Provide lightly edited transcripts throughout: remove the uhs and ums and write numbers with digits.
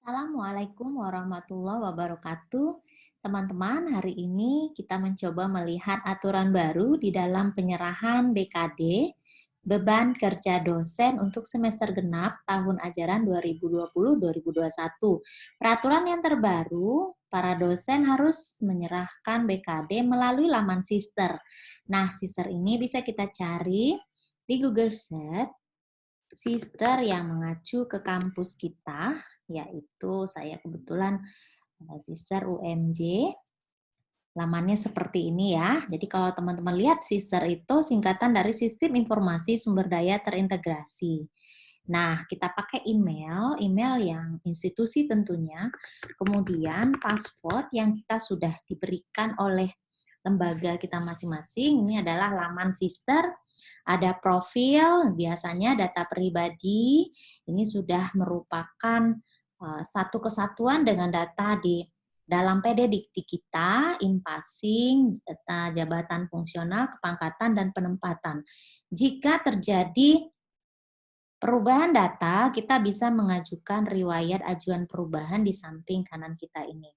Assalamualaikum warahmatullahi wabarakatuh. Teman-teman, hari ini kita mencoba melihat aturan baru di dalam penyerahan BKD, beban kerja dosen untuk semester genap tahun ajaran 2020-2021. Peraturan yang terbaru, para dosen harus menyerahkan BKD melalui laman Sister. Nah, Sister ini bisa kita cari di Google Search Sister yang mengacu ke kampus kita, yaitu saya kebetulan Sister UMJ. Lamannya seperti ini ya. Jadi kalau teman-teman lihat Sister itu singkatan dari Sistem Informasi Sumber Daya Terintegrasi. Nah, kita pakai email yang institusi tentunya, kemudian password yang kita sudah diberikan oleh lembaga kita masing-masing. Ini adalah laman Sister, ada profil, biasanya data pribadi, ini sudah merupakan satu kesatuan dengan data di dalam PD Dikti kita, in-passing, data jabatan fungsional, kepangkatan, dan penempatan. Jika terjadi perubahan data, kita bisa mengajukan riwayat ajuan perubahan di samping kanan kita ini.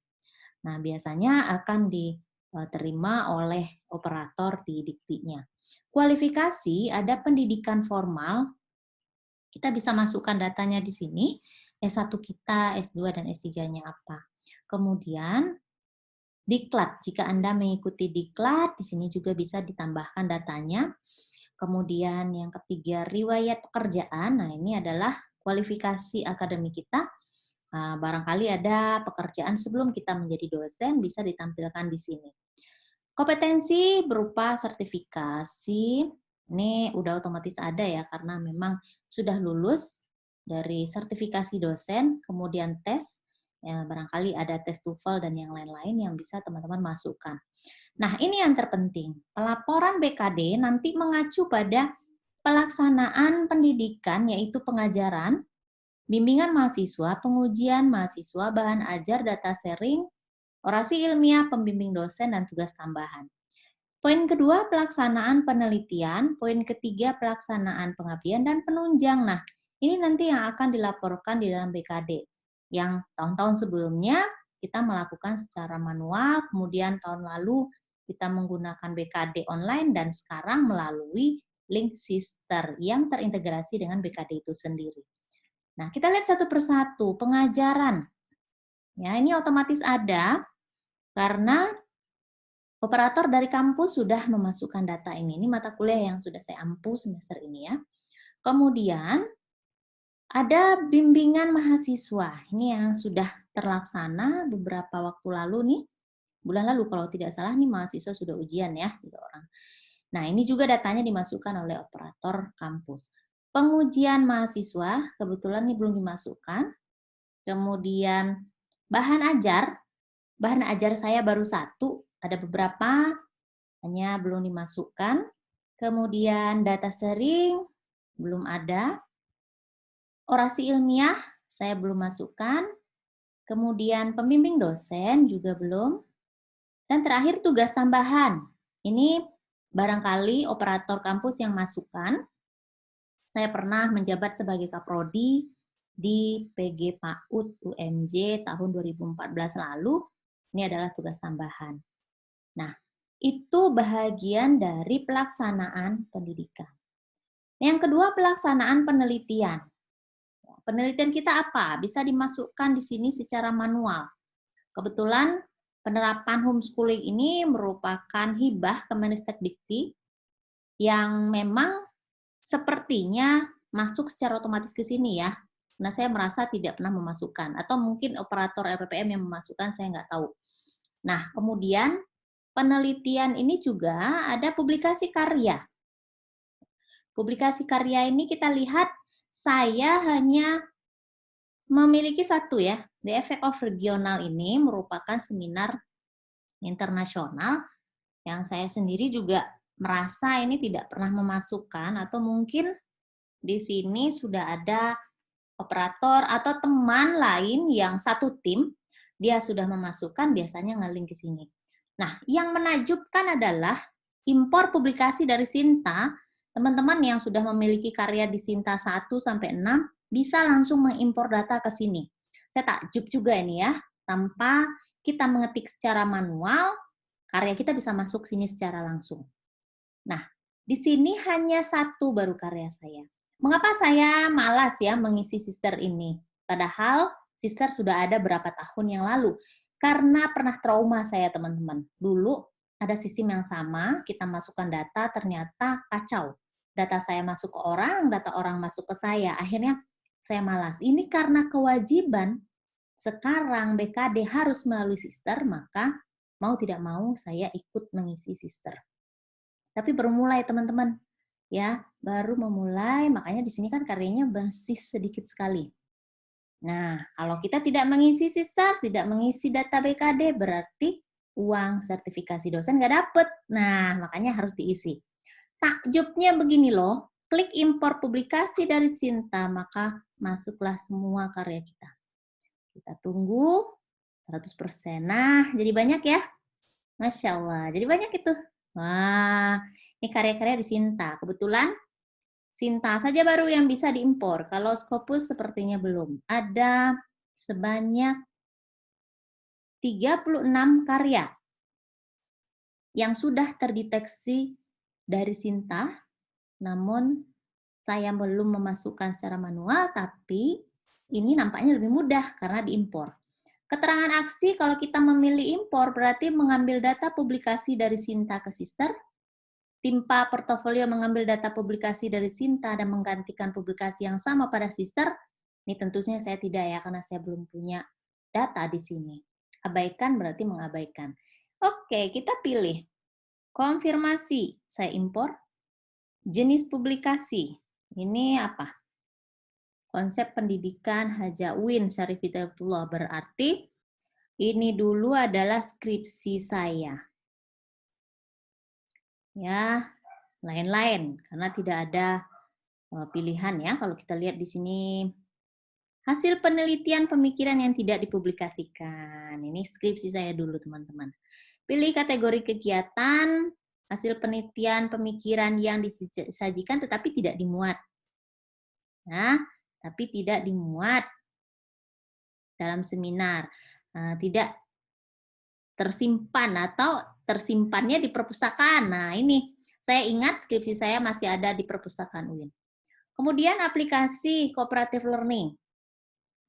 Nah, biasanya akan diterima oleh operator di diktinya. Kualifikasi, ada pendidikan formal, kita bisa masukkan datanya di sini, S1 kita, S2, dan S3-nya apa. Kemudian, diklat, jika Anda mengikuti diklat, di sini juga bisa ditambahkan datanya. Kemudian yang ketiga, riwayat pekerjaan. Nah, ini adalah kualifikasi akademik kita. Barangkali ada pekerjaan sebelum kita menjadi dosen, bisa ditampilkan di sini. Kompetensi berupa sertifikasi, ini udah otomatis ada ya, karena memang sudah lulus dari sertifikasi dosen, kemudian tes, ya, barangkali ada tes TOEFL dan yang lain-lain yang bisa teman-teman masukkan. Nah, ini yang terpenting. Pelaporan BKD nanti mengacu pada pelaksanaan pendidikan, yaitu pengajaran, bimbingan mahasiswa, pengujian mahasiswa, bahan ajar, data sharing, orasi ilmiah, pembimbing dosen, dan tugas tambahan. Poin kedua, pelaksanaan penelitian. Poin ketiga, pelaksanaan pengabdian dan penunjang. Nah, ini nanti yang akan dilaporkan di dalam BKD. Yang tahun-tahun sebelumnya kita melakukan secara manual, kemudian tahun lalu kita menggunakan BKD online, dan sekarang melalui link Sister yang terintegrasi dengan BKD itu sendiri. Nah, kita lihat satu persatu. Pengajaran. Ya, ini otomatis ada karena operator dari kampus sudah memasukkan data ini. Ini mata kuliah yang sudah saya ampu semester ini ya. Kemudian ada bimbingan mahasiswa. Ini yang sudah terlaksana beberapa waktu lalu nih. Bulan lalu kalau tidak salah nih mahasiswa sudah ujian ya, 3 orang. Nah, ini juga datanya dimasukkan oleh operator kampus. Pengujian mahasiswa kebetulan ini belum dimasukkan. Kemudian bahan ajar saya baru 1, ada beberapa hanya belum dimasukkan. Kemudian data sharing belum ada. Orasi ilmiah saya belum masukkan. Kemudian pembimbing dosen juga belum. Dan terakhir tugas tambahan. Ini barangkali operator kampus yang masukkan. Saya pernah menjabat sebagai kaprodi di PG PAUD UMJ tahun 2014 lalu. Ini adalah tugas tambahan. Nah, itu bahagian dari pelaksanaan pendidikan. Yang kedua, pelaksanaan penelitian. Penelitian kita apa? Bisa dimasukkan di sini secara manual. Kebetulan penerapan homeschooling ini merupakan hibah Kemendikbudristek yang memang sepertinya masuk secara otomatis ke sini ya. Nah, saya merasa tidak pernah memasukkan. Atau mungkin operator LPPM yang memasukkan, saya nggak tahu. Nah, kemudian penelitian ini juga ada publikasi karya. Publikasi karya ini kita lihat saya hanya memiliki 1 ya. The Effect of Regional ini merupakan seminar internasional yang saya sendiri juga merasa ini tidak pernah memasukkan, atau mungkin di sini sudah ada operator atau teman lain yang satu tim, dia sudah memasukkan, biasanya nge-link ke sini. Nah, yang menakjubkan adalah impor publikasi dari Sinta. Teman-teman yang sudah memiliki karya di Sinta 1 sampai 6 bisa langsung mengimpor data ke sini. Saya takjub juga ini ya, tanpa kita mengetik secara manual, karya kita bisa masuk sini secara langsung. Nah, di sini hanya satu baru karya saya. Mengapa saya malas ya mengisi sister ini? Padahal sister sudah ada berapa tahun yang lalu. Karena pernah trauma saya teman-teman. Dulu ada sistem yang sama, kita masukkan data ternyata kacau. Data saya masuk ke orang, data orang masuk ke saya. Akhirnya saya malas. Ini karena kewajiban sekarang BKD harus melalui sister, maka mau tidak mau saya ikut mengisi sister. Tapi baru mulai teman-teman, ya baru memulai, makanya di sini kan karyanya masih sedikit sekali. Nah, kalau kita tidak mengisi sister, tidak mengisi data BKD, berarti uang sertifikasi dosen nggak dapet. Nah, makanya harus diisi. Takjubnya begini loh, klik impor publikasi dari Sinta, maka masuklah semua karya kita. Kita tunggu 100%. Nah, jadi banyak ya. Masya Allah, jadi banyak itu. Wah, ini karya-karya di Sinta. Kebetulan Sinta saja baru yang bisa diimpor. Kalau Scopus sepertinya belum. Ada sebanyak 36 karya yang sudah terdeteksi dari Sinta, namun saya belum memasukkan secara manual, tapi ini nampaknya lebih mudah karena diimpor. Keterangan aksi kalau kita memilih impor berarti mengambil data publikasi dari Sinta ke Sister, timpa portofolio mengambil data publikasi dari Sinta dan menggantikan publikasi yang sama pada Sister. Ini tentunya saya tidak ya, karena saya belum punya data di sini. Abaikan berarti mengabaikan. Oke, kita pilih. Konfirmasi, saya impor. Jenis publikasi, ini apa? Konsep pendidikan Haja Uin Syarif Hidayatullah, berarti ini dulu adalah skripsi saya. Ya, lain-lain karena tidak ada pilihan ya. Kalau kita lihat di sini hasil penelitian pemikiran yang tidak dipublikasikan. Ini skripsi saya dulu teman-teman. Pilih kategori kegiatan, hasil penelitian pemikiran yang disajikan tetapi tidak dimuat. Nah, tapi tidak dimuat dalam seminar. Tidak tersimpan atau tersimpannya di perpustakaan. Nah, ini saya ingat skripsi saya masih ada di perpustakaan UIN. Kemudian aplikasi cooperative learning.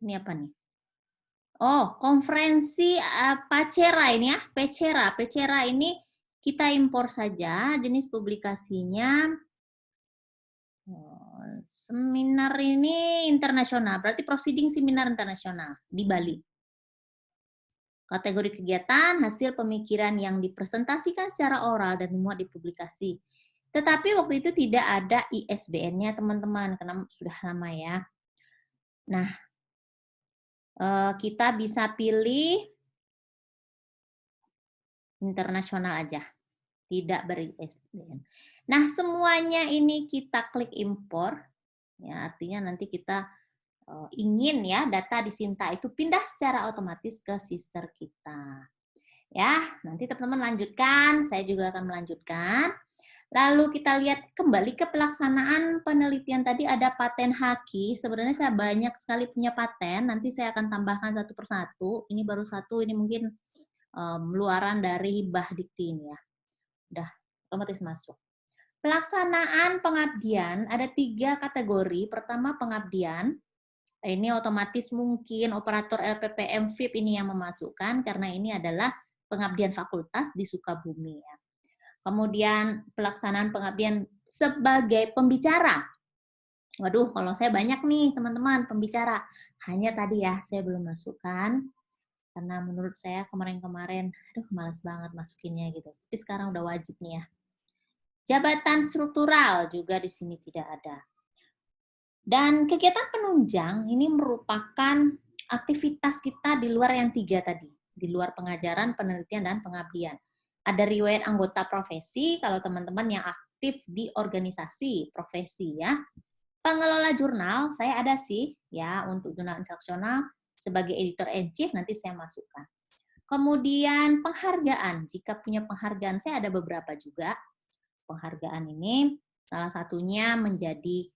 Ini apa nih? Oh, konferensi Pacera ini ya, Pecera. Pecera ini kita impor saja, jenis publikasinya seminar ini internasional, berarti proceeding seminar internasional di Bali. Kategori kegiatan, hasil pemikiran yang dipresentasikan secara oral dan dimuat di publikasi. Tetapi waktu itu tidak ada ISBN-nya teman-teman, karena sudah lama ya. Nah, kita bisa pilih internasional aja, tidak ber-ISBN. Nah, semuanya ini kita klik impor, ya artinya nanti kita ingin ya data di Sinta itu pindah secara otomatis ke sister kita. Ya, nanti teman-teman lanjutkan, saya juga akan melanjutkan. Lalu kita lihat kembali ke pelaksanaan penelitian tadi ada paten haki. Sebenarnya saya banyak sekali punya paten, nanti saya akan tambahkan satu persatu. Ini baru satu, ini mungkin luaran dari hibah dikti ini ya. Udah otomatis masuk. Pelaksanaan pengabdian ada 3 kategori. Pertama pengabdian, ini otomatis mungkin operator LPPM VIP ini yang memasukkan karena ini adalah pengabdian fakultas di Sukabumi ya. Kemudian pelaksanaan pengabdian sebagai pembicara. Waduh, kalau saya banyak nih teman-teman pembicara. Hanya tadi ya saya belum masukkan karena menurut saya kemarin-kemarin aduh malas banget masukinnya gitu. Tapi sekarang udah wajib nih ya. Jabatan struktural juga di sini tidak ada. Dan kegiatan penunjang ini merupakan aktivitas kita di luar yang 3 tadi, di luar pengajaran, penelitian, dan pengabdian. Ada riwayat anggota profesi, kalau teman-teman yang aktif di organisasi profesi ya. Pengelola jurnal, saya ada sih ya untuk jurnal instruksional sebagai editor in chief nanti saya masukkan. Kemudian penghargaan, jika punya penghargaan saya ada beberapa juga. Penghargaan ini salah satunya menjadi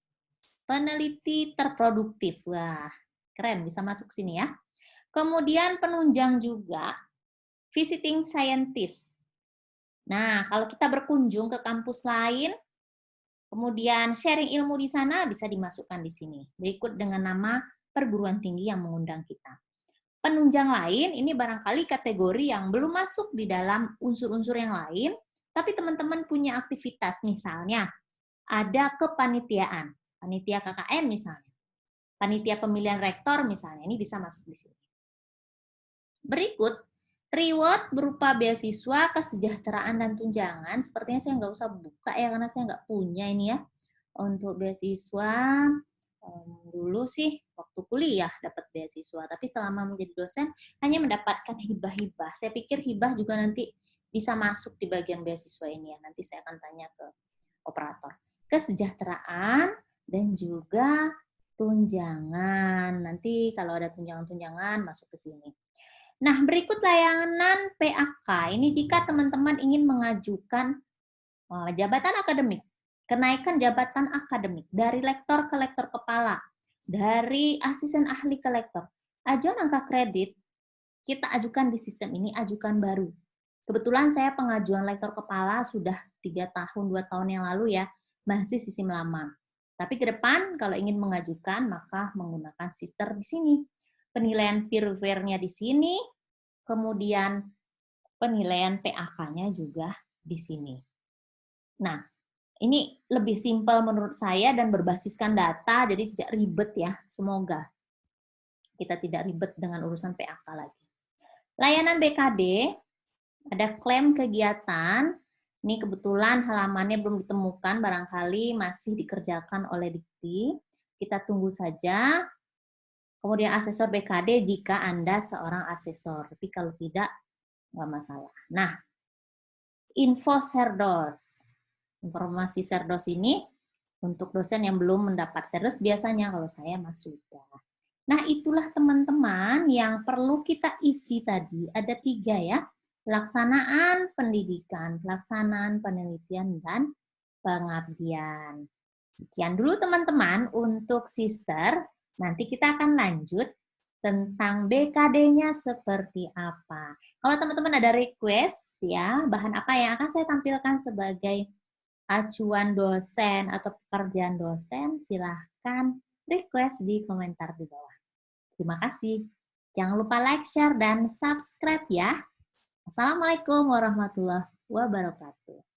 peneliti terproduktif. Wah, keren bisa masuk sini ya. Kemudian penunjang juga visiting scientist. Nah, kalau kita berkunjung ke kampus lain, kemudian sharing ilmu di sana bisa dimasukkan di sini. Berikut dengan nama perguruan tinggi yang mengundang kita. Penunjang lain ini barangkali kategori yang belum masuk di dalam unsur-unsur yang lain, tapi teman-teman punya aktivitas, misalnya ada kepanitiaan, panitia KKN misalnya, panitia pemilihan rektor misalnya, ini bisa masuk di sini. Berikut, reward berupa beasiswa, kesejahteraan, dan tunjangan. Sepertinya saya nggak usah buka ya, karena saya nggak punya ini ya. Untuk beasiswa, dulu sih waktu kuliah dapat beasiswa, tapi selama menjadi dosen hanya mendapatkan hibah-hibah. Saya pikir hibah juga nanti bisa masuk di bagian beasiswa ini ya. Nanti saya akan tanya ke operator. Kesejahteraan dan juga tunjangan. Nanti kalau ada tunjangan-tunjangan masuk ke sini. Nah, berikut layanan PAK. Ini jika teman-teman ingin mengajukan jabatan akademik, kenaikan jabatan akademik dari lektor ke lektor kepala, dari asisten ahli ke lektor. Ajuan angka kredit kita ajukan di sistem ini, ajukan baru. Kebetulan saya pengajuan lektor kepala sudah 3 tahun, 2 tahun yang lalu ya, masih sistem lama. Tapi ke depan kalau ingin mengajukan maka menggunakan sister di sini. Penilaian firmware-nya di sini, kemudian penilaian PAK-nya juga di sini. Nah, ini lebih simpel menurut saya dan berbasiskan data, jadi tidak ribet ya. Semoga kita tidak ribet dengan urusan PAK lagi. Layanan BKD, ada klaim kegiatan. Ini kebetulan halamannya belum ditemukan, barangkali masih dikerjakan oleh Dikti. Kita tunggu saja. Kemudian asesor BKD jika Anda seorang asesor, tapi kalau tidak, nggak masalah. Nah, info Serdos. Informasi Serdos ini untuk dosen yang belum mendapat Serdos biasanya, kalau saya mah sudah. Nah, itulah teman-teman yang perlu kita isi tadi. Ada 3 ya. Pelaksanaan pendidikan, pelaksanaan penelitian, dan pengabdian. Sekian dulu teman-teman untuk sister. Nanti kita akan lanjut tentang BKD-nya seperti apa. Kalau teman-teman ada request ya, bahan apa yang akan saya tampilkan sebagai acuan dosen atau pekerjaan dosen, silahkan request di komentar di bawah. Terima kasih. Jangan lupa like, share, dan subscribe ya. Assalamualaikum warahmatullahi wabarakatuh.